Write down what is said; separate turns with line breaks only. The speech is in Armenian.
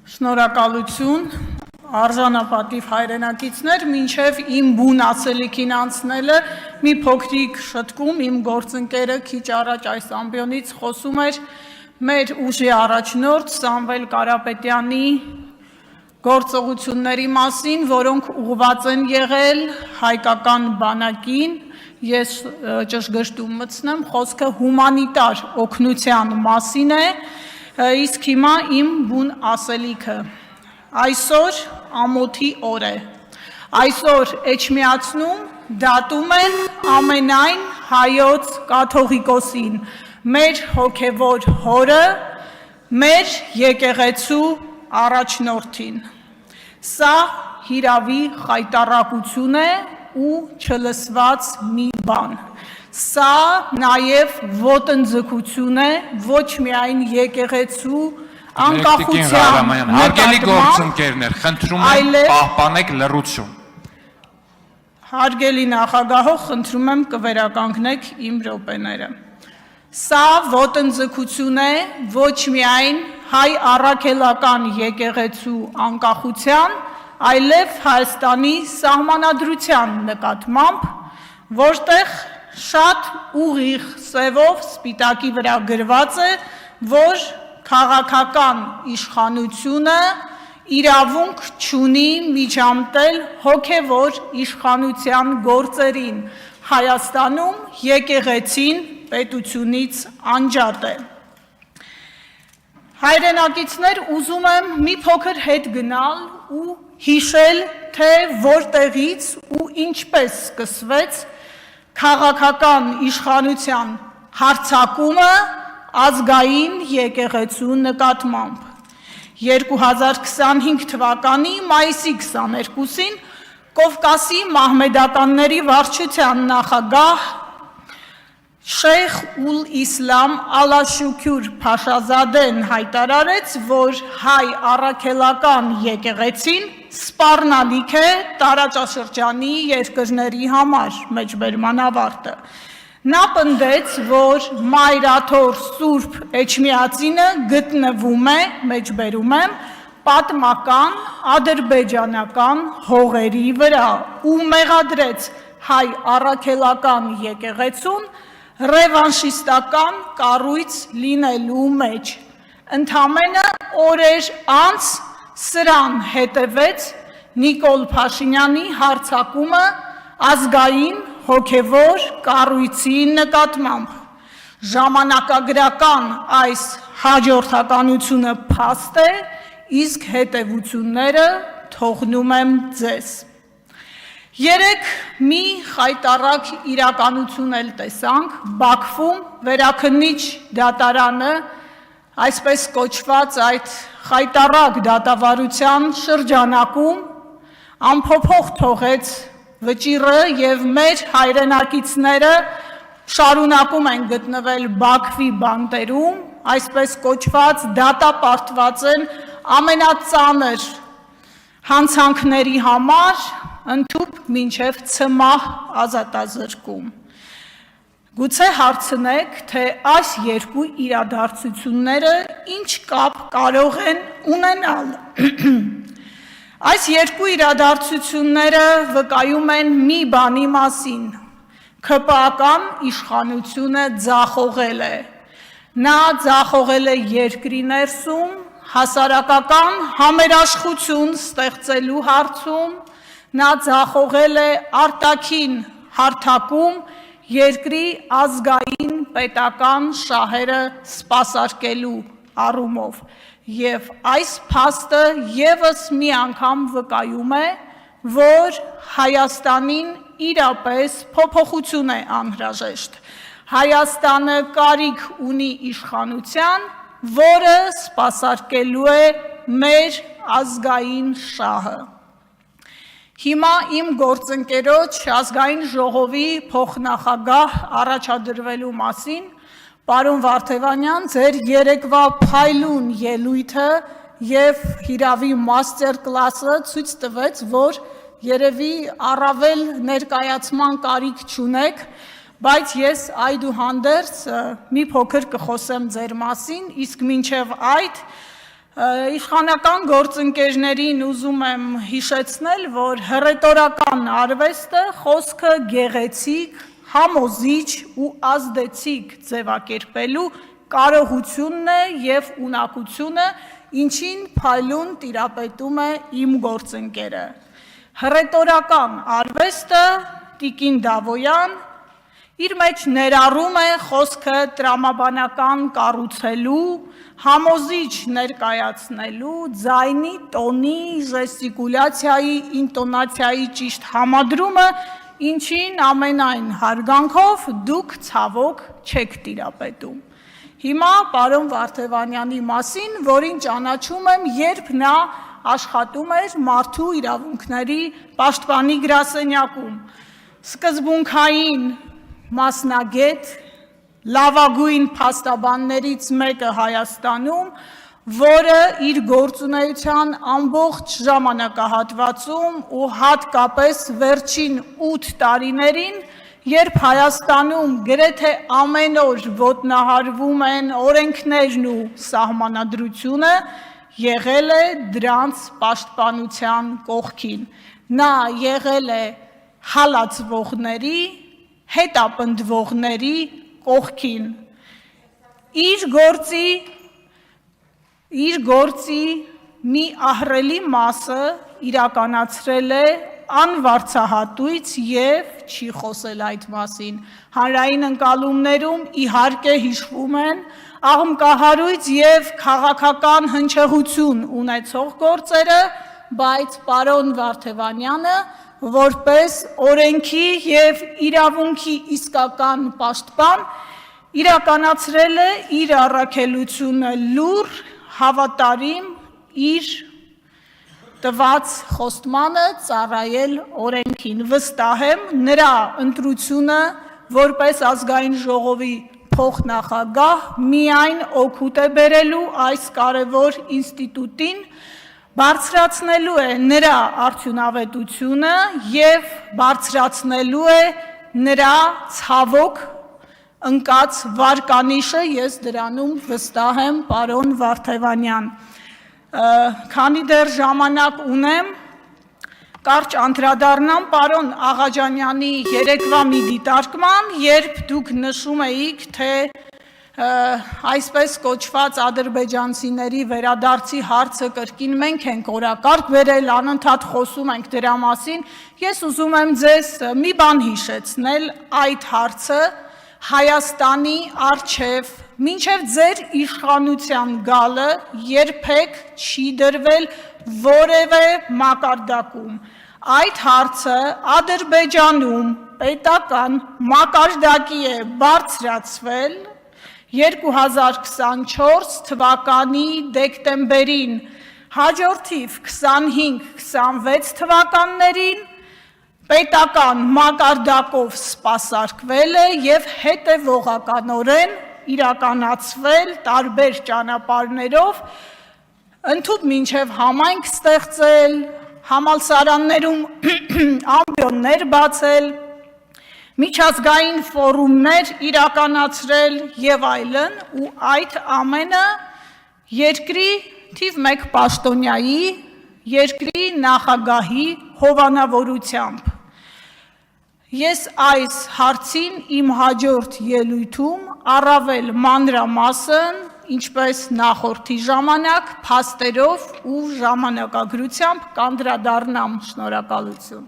Շնորհակալություն, արժանապատիվ հայրենակիցներ, մինչև իմ բուն ասելիքին անցնելը մի փոքրիկ շտկում իմ գործընկերը քիչ առաջ այս ամբիոնից խոսում էր մեր ուժի առաջնորդ Սամվել Կարապետյանի գործողությունների մասին, որոնք ուղղված են եղել հայկական բանակին, ես ճշգրտում մտցնեմ, խոսքը հումանիտար օգնության մասին է, իսկ հիմա իմ բուն ասելիքը, այսօր ամոթի օր է, այսօր Էջմիածնում դատում են ամենայն հայոց կաթողիկոսին, մեր հոգևոր հորը, մեր եկեղեցու առաջնորդին, սա հիրավի խայտառակություն է ու չլսված մի բան, սա նաև ոտնձգություն է ոչ միայն եկեղեցու անկախության
հարգելի գործընկերներ, խնդրում եմ պահպանեք լռություն։
Հարգելի նախագահող, խնդրում եմ կվերականգնեք իմ րոպեները։ Սա ոտնձգություն է ոչ միայն հայ առաքելական եկեղեցու անկախության, այլև Հայաստանի սահմանադրության նկատմամբ, որտեղ շատ ուղիղ սևով սպիտակի վրա գրված է, որ քաղաքական իշխանությունը իրավունք չունի միջամտել հոգևոր իշխանության գործերին, Հայաստանում եկեղեցին պետությունից անջատ է։ Հայրենակիցներ, ուզում եմ մի փոքր հետ գնալ ու հիշել, թե որտեղից ու ինչպես սկսվեց քաղաքական իշխանության հարձակումը ազգային եկեղեցու նկատմամբ։ 2025 թվականի մայիսի 22-ին Կովկասի մահմեդականների վարչության նախագահ Շեյխ ուլ Իսլամ Ալաշուքյուր Փաշազադեն հայտարարեց, որ հայ առաքելական եկեղեցին սպառնալիք է տարածաշրջանի երկրների համար, մեջբերման ավարտը։ Նա պնդեց, որ Մայրաթոր Սուրբ Էջմիածինը գտնվում է, մեջբերում եմ, պատմական ադրբեջանական հողերի վրա ու մեղադրեց հայ առաքելական եկեղեցուն ռևանշիստական կառույց լինելու մեջ։ Ընդամենը օրեր անց սրան հետևեց Նիկոլ Փաշինյանի հարձակումը ազգային հոգևոր կառույցի նկատմամբ։ Ժամանակագրական այս հաջորդականությունը փաստ է, իսկ հետևությունները թողնում եմ ձեզ։ Երեկ մի խայտառակ իրականություն էլ տեսանք, Բաքվում վերաքննիչ դատարանը, այսպես կոչված այդ խայտառակ դատավարության շրջանակում անփոփոխ թողեց վճիռը և մեր հայրենակիցները շարունակում են գտնվել Բաքվի բանտերում, այսպես կոչված դատապարտված են ամենածանր հանցանքների համար, ընդհուպ մինչև ցմահ ազատազրկում։ Գուցե հարցնեք, թե այս երկու իրադարձությունները ինչ կապ կարող են ունենալ։ Այս երկու իրադարձությունները վկայում են մի բանի մասին, ՔՊԱ-կան իշխանությունը ձախողել է։ Նա ձախողել է երկրի ներսում, հասարակական համերաշխություն ստեղծելու հարցում, նա ձախողել է արտաքին հարթակում երկրի ազգային պետական շահերը սպասարկելու առումով և այս փաստը ևս մի անգամ վկայում է, որ Հայաստանին իրապես փոփոխություն է անհրաժեշտ։ Հայաստանը կարիք ունի իշխանության, որը սպասարկելու է մեր ազգային շահը։ Հիմա իմ գործընկերոջ ազգային ժողովի փոխնախագահ առաջադրվելու մասին, պարոն Վարդևանյան, ձեր երեկվա փայլուն ելույթը և հիրավի մաստեր կլասը ցույց տվեց, որ երևի առավել ներկայացման կարիք չունեք, բայց ես այդուհանդերձ մի փոքր կխոսեմ ձեր մասին, իսկ մինչև այդ Իշխանական գործընկերներին ուզում եմ հիշեցնել, որ հռետորական արվեստը խոսքը գեղեցիկ, համոզիչ ու ազդեցիկ ձևակերպելու կարողությունն է եւ ունակությունը, ինչին փայլուն տիրապետում է իմ գործընկերը։ Հռետորական արվեստը Տիկին Դավոյան իր մեջ ներառում է խոսքը տրամաբանական կառուցելու, համոզիչ ներկայացնելու, ձայնի, տոնի, ժեստիկուլյացիայի, ինտոնացիայի ճիշտ համադրումը, ինչին ամենայն հարգանքով դուք ցավոք չեք տիրապետում։ Հիմա պարոն Վարդևանյանի մասին, որին ճանաչում եմ, երբ նա աշխատում էր մարդու իրավունքների պաշտպանի գրասենյակում, սկզբունքային մասնագետ, լավագույն փաստաբաններից մեկը Հայաստանում, որը իր գործունեության ամբողջ ժամանակահատվածում ու հատկապես վերջին 8 տարիներին, երբ Հայաստանում գրեթե ամեն օր ոտնահարվում են օրենքներն ու սահմանադրությունը, եղել է դրանց պաշտպանության կողքին։ Նա եղել է հալածվողների, հետապնդվողների կողքին։ Իր գործի մի ահռելի մասը իրականացրել է անվարձահատույց եւ չի խոսել այդ մասին։ Հանրային ընկալումներում իհարկե հիշվում են աղմկահարույց եւ քաղաքական հնչեղություն ունեցող գործերը, բայց պարոն Վարդևանյանը որպես օրենքի եւ իրավունքի իսկական պաշտպան իրականացրել է իր առաքելությունը լուռ, հավատարիմ իր տված խոստմանը ծառայել օրենքին։ Վստահ եմ, նրա ընտրությունը որպես ազգային ժողովի փոխնախագահ միայն օգուտ է բերելու այս կարևոր ինստիտուտին, բարձրացնելու է նրա արդյունավետությունը եւ բարձրացնելու է նրա ցավոք ընկած վարկանիշը, ես դրանում վստահ եմ, պարոն Վարդևանյան։ Քանի դեռ ժամանակ ունեմ, կարճ անդրադառնամ պարոն Աղաջանյանի երեկվա մի դիտարկման, երբ դուք նշում էիք, թե այսպես կոչված ադրբեջանցիների վերադարձի հարցը կրկին մենք ենք օրակարգ բերել, անընդհատ խոսում ենք դրա մասին, ես ուզում եմ ձեզ մի բան հիշեցնել, այդ հարցը Հայաստանի առջև մինչև ձեր իշխանության գալը երբեք չի դրվել որևէ մակարդակում։ Այդ հարցը Ադրբեջանում պետական մակարդակի է բարձրացվել 2024 թվականի դեկտեմբերին, հաջորդիվ 25-26 թվականներին պետական մակարդակով սպասարկվել է եւ հետեւողականորեն իրականացվել տարբեր ճանապարհներով, ընդհուպ մինչև համայնք ստեղծել, համալսարաններում ամբիոններ բացել, միջազգային ֆորումներ իրականացրել եւ այլն, ու այդ ամենը երկրի թիվ 1 պաշտոնյայի, երկրի նախագահի հովանավորությամբ։ Ես այս հարցին իմ հաջորդ ելույթում առավել մանրամասն, ինչպես նախորդի ժամանակ, փաստերով ու ժամանակագրությամբ կանդրադառնամ։ Շնորհակալություն։